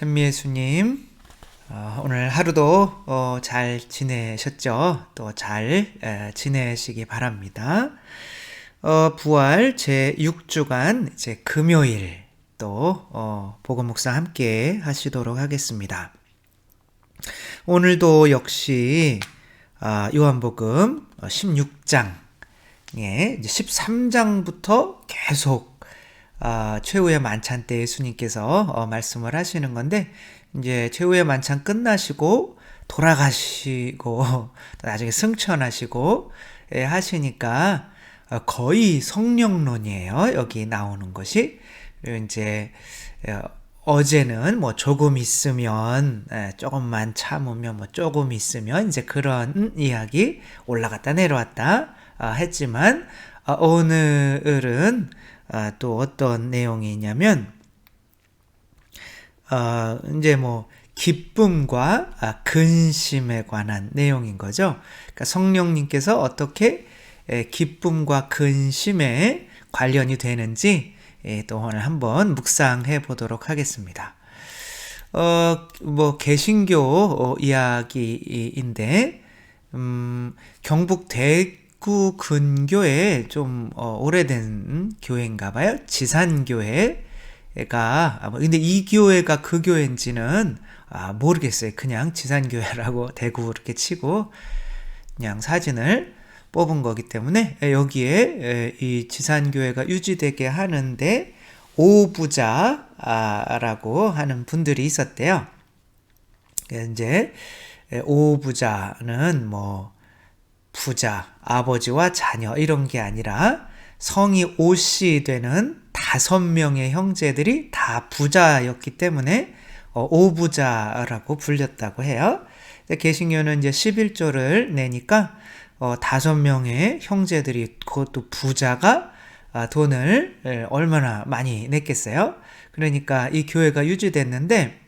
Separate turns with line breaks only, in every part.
찬미예수님, 오늘 하루도 잘 지내셨죠? 또 잘 지내시기 바랍니다. 부활 제6주간 이제 금요일 또 복음 묵상 함께 하시도록 하겠습니다. 오늘도 역시 요한복음 16장, 이제 13장부터 계속 최후의 만찬 때 예수님께서 말씀을 하시는 건데, 이제 최후의 만찬 끝나시고 돌아가시고 나중에 승천하시고 하시니까 거의 성령론이에요. 여기 나오는 것이. 이제 어제는 뭐 조금 있으면, 조금만 참으면, 뭐 조금 있으면 이제 그런 이야기 올라갔다 내려왔다 했지만, 오늘은 또 어떤 내용이 있냐면, 이제 뭐 기쁨과 근심에 관한 내용인 거죠. 그러니까 성령님께서 어떻게 기쁨과 근심에 관련이 되는지 또 오늘 한번 묵상해 보도록 하겠습니다. 뭐 개신교 이야기인데, 경북 대구 근교에 좀 오래된 교회인가 봐요. 지산교회가, 근데 이 교회가 그 교회인지는 모르겠어요. 그냥 지산교회라고 대구 이렇게 치고 그냥 사진을 뽑은 거기 때문에, 여기에 이 지산교회가 유지되게 하는데 오부자라고 하는 분들이 있었대요. 이제 오부자는 뭐 부자, 아버지와 자녀 이런 게 아니라 성이 오씨 되는 5명의 형제들이 다 부자였기 때문에 오부자라고 불렸다고 해요. 개신교는 이제 11조를 내니까 5명의 형제들이, 그것도 부자가 돈을 얼마나 많이 냈겠어요. 그러니까 이 교회가 유지됐는데,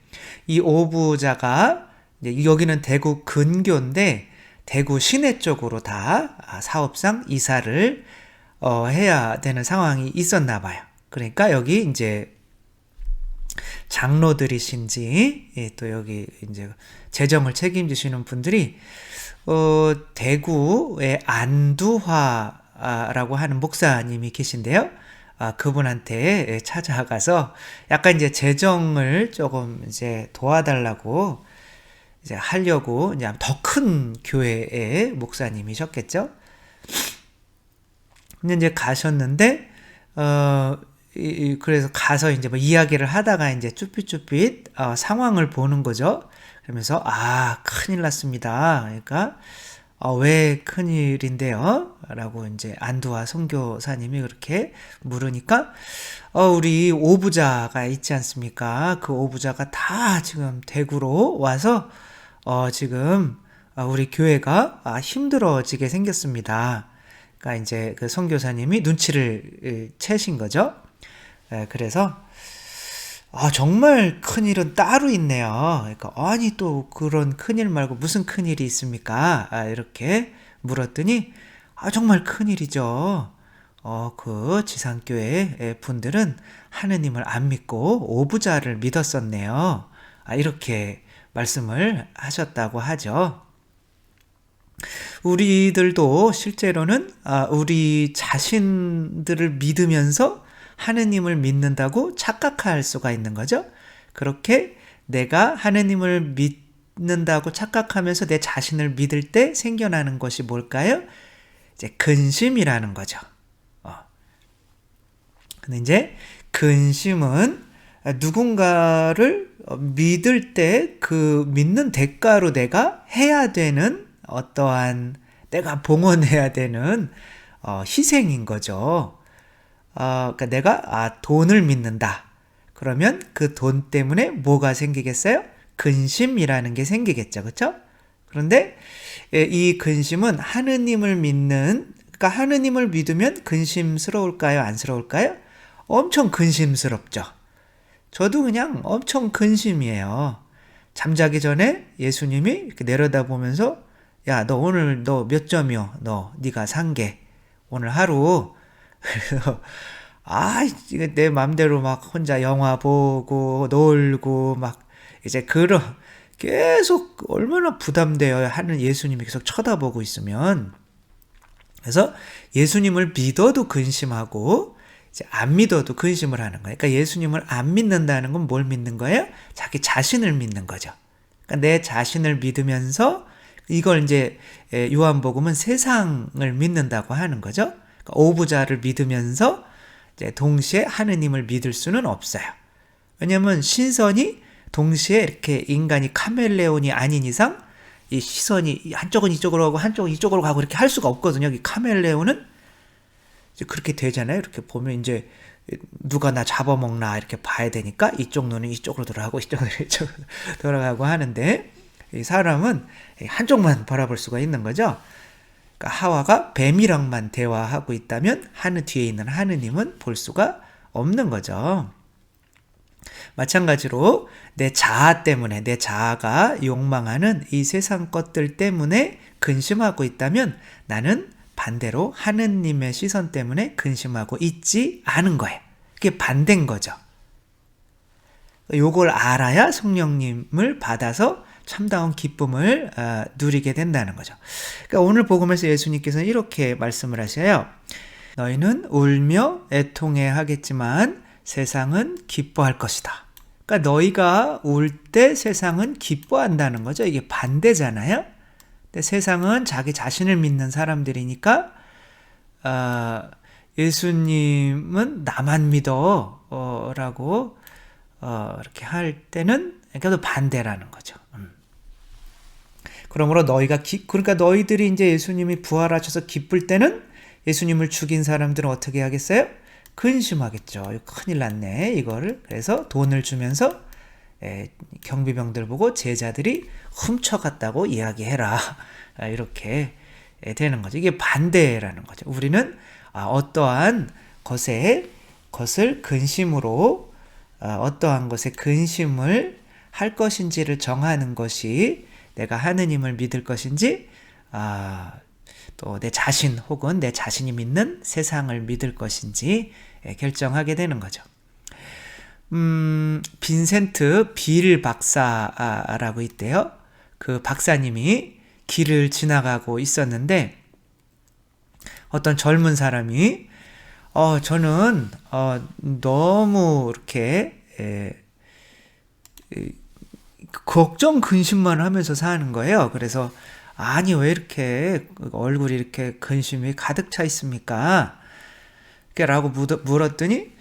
이 오부자가, 여기는 대구 근교인데 대구 시내 쪽으로 다 사업상 이사를 해야 되는 상황이 있었나 봐요. 그러니까 여기 이제 장로들이신지, 또 여기 이제 재정을 책임지시는 분들이 대구의 안두화라고 하는 목사님이 계신데요. 그분한테 찾아가서 약간 이제 재정을 조금 이제 도와달라고 이제 하려고, 이제 더 큰 교회의 목사님이셨겠죠. 근데 이제 가셨는데, 그래서 가서 이제 뭐 이야기를 하다가 이제 쭈삣쭈삣 상황을 보는 거죠. 그러면서 큰일 났습니다. 그러니까 왜 큰일인데요? 라고 이제 안두아 선교사님이 그렇게 물으니까, 우리 오부자가 있지 않습니까? 그 오부자가 다 지금 대구로 와서 지금 우리 교회가 힘들어지게 생겼습니다. 그러니까 이제 그 선교사님이 눈치를 채신 거죠. 그래서 정말 큰일은 따로 있네요. 그러니까 아니 또 그런 큰일 말고 무슨 큰일이 있습니까? 이렇게 물었더니 정말 큰일이죠. 그 지산교회 분들은 하느님을 안 믿고 오부자를 믿었었네요. 이렇게 말씀을 하셨다고 하죠. 우리들도 실제로는 우리 자신들을 믿으면서 하느님을 믿는다고 착각할 수가 있는 거죠. 그렇게 내가 하느님을 믿는다고 착각하면서 내 자신을 믿을 때 생겨나는 것이 뭘까요? 이제 근심이라는 거죠. 근데 이제 근심은 누군가를 믿을 때 그 믿는 대가로 내가 해야 되는 어떠한, 내가 봉헌해야 되는 희생인 거죠. 그러니까 내가 돈을 믿는다. 그러면 그 돈 때문에 뭐가 생기겠어요? 근심이라는 게 생기겠죠. 그렇죠? 그런데 이 근심은 하느님을 믿는, 그러니까 하느님을 믿으면 근심스러울까요? 안스러울까요? 엄청 근심스럽죠. 저도 그냥 엄청 근심이에요. 잠자기 전에 예수님이 이렇게 내려다보면서, 야, 너 오늘 너 몇 점이요? 네가 산 게 오늘 하루. 그래서 내 맘대로 막 혼자 영화 보고 놀고 막 이제 그런 계속 얼마나 부담되어야 하는 예수님이 계속 쳐다보고 있으면, 그래서 예수님을 믿어도 근심하고 이제 안 믿어도 근심을 하는 거예요. 그러니까 예수님을 안 믿는다는 건 뭘 믿는 거예요? 자기 자신을 믿는 거죠. 그러니까 내 자신을 믿으면서 이걸 이제 요한복음은 세상을 믿는다고 하는 거죠. 그러니까 오부자를 믿으면서 이제 동시에 하느님을 믿을 수는 없어요. 왜냐하면 신선이 동시에 이렇게 인간이 카멜레온이 아닌 이상 이 시선이 한쪽은 이쪽으로 가고 한쪽은 이쪽으로 가고 이렇게 할 수가 없거든요. 이 카멜레온은 이제 그렇게 되잖아요. 이렇게 보면 이제 누가 나 잡아먹나 이렇게 봐야 되니까 이쪽 눈은 이쪽으로 돌아가고 이쪽 눈은 이쪽으로 돌아가고 하는데, 이 사람은 한쪽만 바라볼 수가 있는 거죠. 그러니까 하와가 뱀이랑만 대화하고 있다면 뒤에 있는 하느님은 볼 수가 없는 거죠. 마찬가지로 내 자아 때문에, 내 자아가 욕망하는 이 세상 것들 때문에 근심하고 있다면 나는 반대로 하느님의 시선 때문에 근심하고 있지 않은 거예요. 그게 반대인 거죠. 요걸 알아야 성령님을 받아서 참다운 기쁨을 누리게 된다는 거죠. 그러니까 오늘 복음에서 예수님께서는 이렇게 말씀을 하셔요. 너희는 울며 애통해 하겠지만 세상은 기뻐할 것이다. 그러니까 너희가 울 때 세상은 기뻐한다는 거죠. 이게 반대잖아요. 근데 세상은 자기 자신을 믿는 사람들이니까 예수님은 나만 믿어 라고 이렇게 할 때는 그러니까 반대라는 거죠. 그러므로 그러니까 너희들이 이제 예수님이 부활하셔서 기쁠 때는 예수님을 죽인 사람들은 어떻게 하겠어요? 근심하겠죠. 큰일 났네 이거를. 그래서 돈을 주면서 경비병들 보고 제자들이 훔쳐갔다고 이야기해라. 이렇게 되는 거죠. 이게 반대라는 거죠. 우리는 어떠한 것을 근심으로 어떠한 것에 근심을 할 것인지를 정하는 것이 내가 하느님을 믿을 것인지 또 내 자신 혹은 내 자신이 믿는 세상을 믿을 것인지 결정하게 되는 거죠. 빈센트 빌 박사라고 있대요. 그 박사님이 길을 지나가고 있었는데 어떤 젊은 사람이 저는 너무 이렇게 걱정 근심만 하면서 사는 거예요. 그래서 아니 왜 이렇게 얼굴이 이렇게 근심이 가득 차 있습니까? 라고 물었더니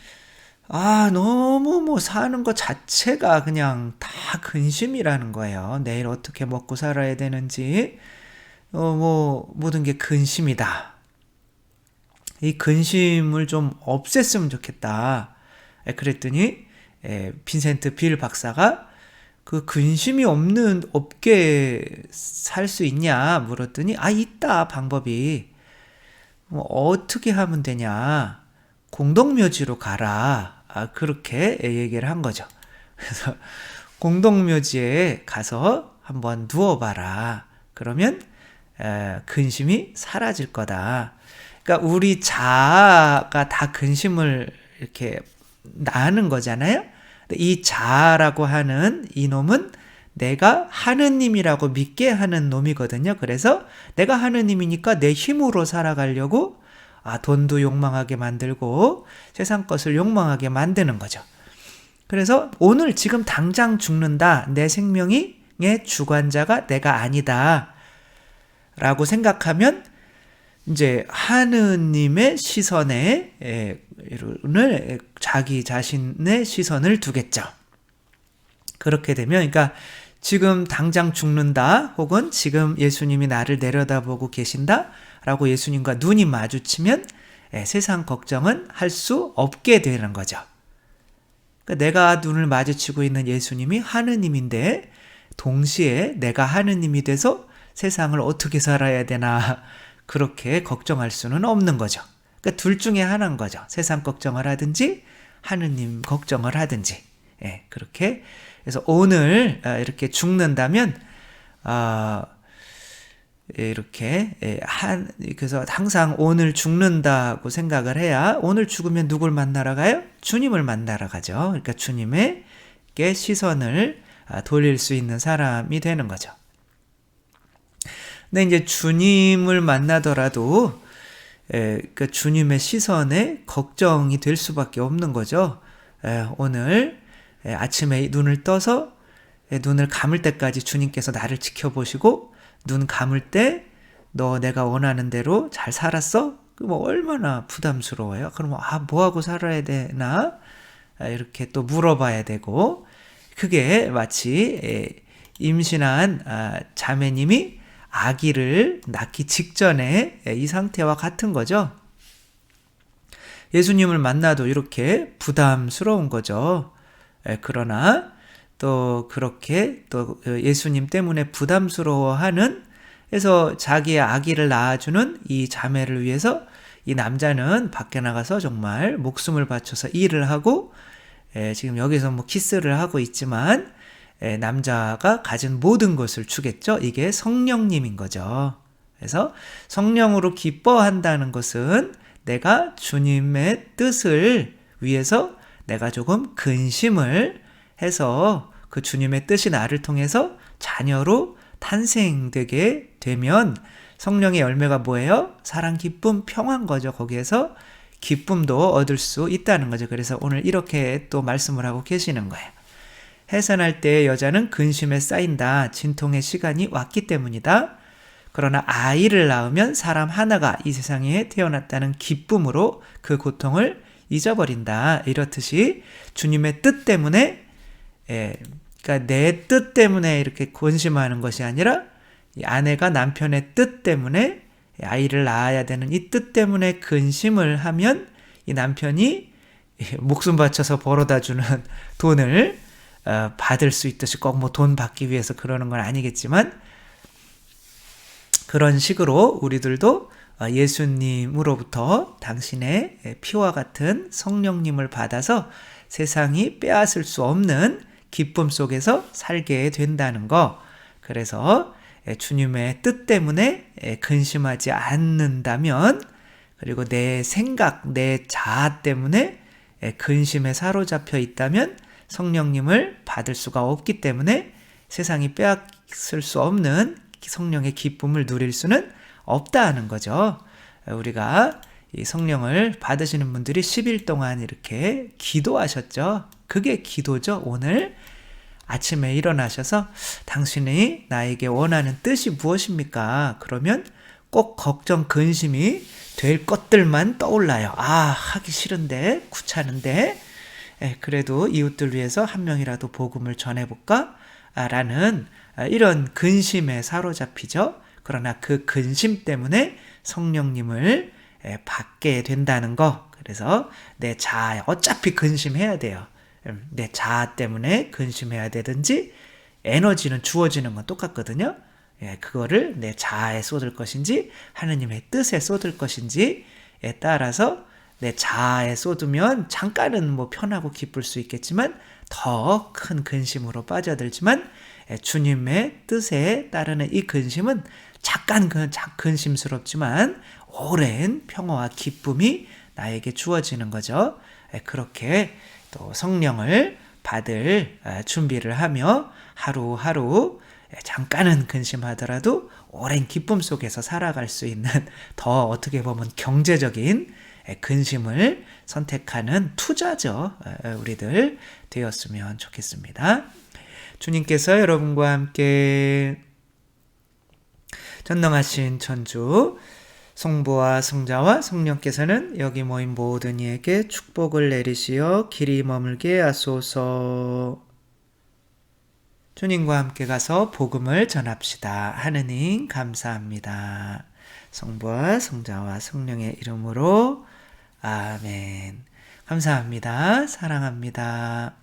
너무 사는 것 자체가 그냥 다 근심이라는 거예요. 내일 어떻게 먹고 살아야 되는지 모든 게 근심이다. 이 근심을 좀 없앴으면 좋겠다. 그랬더니 빈센트 빌 박사가 그 근심이 없게 살 수 있냐 물었더니 있다 방법이. 어떻게 하면 되냐. 공동묘지로 가라. 그렇게 얘기를 한 거죠. 그래서 공동묘지에 가서 한번 누워봐라. 그러면 근심이 사라질 거다. 그러니까 우리 자아가 다 근심을 이렇게 낳는 거잖아요. 이 자아라고 하는 이놈은 내가 하느님이라고 믿게 하는 놈이거든요. 그래서 내가 하느님이니까 내 힘으로 살아가려고 돈도 욕망하게 만들고 세상 것을 욕망하게 만드는 거죠. 그래서 오늘 지금 당장 죽는다. 내 생명의 주관자가 내가 아니다. 라고 생각하면 이제 하느님의 시선에 자기 자신의 시선을 두겠죠. 그렇게 되면 그러니까 지금 당장 죽는다 혹은 지금 예수님이 나를 내려다보고 계신다 라고 예수님과 눈이 마주치면 세상 걱정은 할 수 없게 되는 거죠. 그러니까 내가 눈을 마주치고 있는 예수님이 하느님인데 동시에 내가 하느님이 돼서 세상을 어떻게 살아야 되나 그렇게 걱정할 수는 없는 거죠. 그러니까 둘 중에 하나인 거죠. 세상 걱정을 하든지 하느님 걱정을 하든지. 그렇게 그래서 오늘 이렇게 죽는다면 그래서 항상 오늘 죽는다고 생각을 해야 오늘 죽으면 누굴 만나러 가요? 주님을 만나러 가죠. 그러니까 주님의 시선을 돌릴 수 있는 사람이 되는 거죠. 근데 이제 주님을 만나더라도 그 주님의 시선에 걱정이 될 수밖에 없는 거죠. 오늘 아침에 눈을 떠서 눈을 감을 때까지 주님께서 나를 지켜보시고 눈 감을 때 너 내가 원하는 대로 잘 살았어? 뭐 얼마나 부담스러워요. 그러면 뭐하고 살아야 되나? 이렇게 또 물어봐야 되고, 그게 마치 임신한 자매님이 아기를 낳기 직전에 이 상태와 같은 거죠. 예수님을 만나도 이렇게 부담스러운 거죠. 그러나 또 그렇게 또 예수님 때문에 부담스러워하는, 그래서 자기의 아기를 낳아주는 이 자매를 위해서 이 남자는 밖에 나가서 정말 목숨을 바쳐서 일을 하고, 지금 여기서 뭐 키스를 하고 있지만 남자가 가진 모든 것을 주겠죠. 이게 성령님인 거죠. 그래서 성령으로 기뻐한다는 것은 내가 주님의 뜻을 위해서 내가 조금 근심을 해서 그 주님의 뜻이 나를 통해서 자녀로 탄생되게 되면 성령의 열매가 뭐예요? 사랑, 기쁨, 평화인 거죠. 거기에서 기쁨도 얻을 수 있다는 거죠. 그래서 오늘 이렇게 또 말씀을 하고 계시는 거예요. 해산할 때 여자는 근심에 쌓인다. 진통의 시간이 왔기 때문이다. 그러나 아이를 낳으면 사람 하나가 이 세상에 태어났다는 기쁨으로 그 고통을 잊어버린다. 이렇듯이 주님의 뜻 때문에, 그러니까 내 뜻 때문에 이렇게 근심하는 것이 아니라 이 아내가 남편의 뜻 때문에 아이를 낳아야 되는 이 뜻 때문에 근심을 하면 이 남편이 목숨 바쳐서 벌어다 주는 돈을 받을 수 있듯이, 꼭 뭐 돈 받기 위해서 그러는 건 아니겠지만, 그런 식으로 우리들도 예수님으로부터 당신의 피와 같은 성령님을 받아서 세상이 빼앗을 수 없는 기쁨 속에서 살게 된다는 거. 그래서 주님의 뜻 때문에 근심하지 않는다면, 그리고 내 생각, 내 자아 때문에 근심에 사로잡혀 있다면 성령님을 받을 수가 없기 때문에 세상이 빼앗을 수 없는 성령의 기쁨을 누릴 수는 없다는 거죠. 우리가 이 성령을 받으시는 분들이 10일 동안 이렇게 기도하셨죠. 그게 기도죠. 오늘 아침에 일어나셔서 당신이 나에게 원하는 뜻이 무엇입니까? 그러면 꼭 걱정, 근심이 될 것들만 떠올라요. 하기 싫은데, 귀찮은데, 그래도 이웃들 위해서 한 명이라도 복음을 전해볼까? 라는 이런 근심에 사로잡히죠. 그러나 그 근심 때문에 성령님을 받게 된다는 거. 그래서 내 자아에 어차피 근심해야 돼요. 내 자아 때문에 근심해야 되든지, 에너지는 주어지는 건 똑같거든요. 그거를 내 자아에 쏟을 것인지 하느님의 뜻에 쏟을 것인지에 따라서 내 자아에 쏟으면 잠깐은 뭐 편하고 기쁠 수 있겠지만 더 큰 근심으로 빠져들지만, 주님의 뜻에 따르는 이 근심은 잠깐 근심스럽지만 오랜 평화와 기쁨이 나에게 주어지는 거죠. 그렇게 또 성령을 받을 준비를 하며 하루하루 잠깐은 근심하더라도 오랜 기쁨 속에서 살아갈 수 있는, 더 어떻게 보면 경제적인 근심을 선택하는 투자죠. 우리들 되었으면 좋겠습니다. 주님께서 여러분과 함께 전능하신 천주 성부와 성자와 성령께서는 여기 모인 모든 이에게 축복을 내리시어 길이 머물게 하소서. 주님과 함께 가서 복음을 전합시다. 하느님 감사합니다. 성부와 성자와 성령의 이름으로 아멘. 감사합니다. 사랑합니다.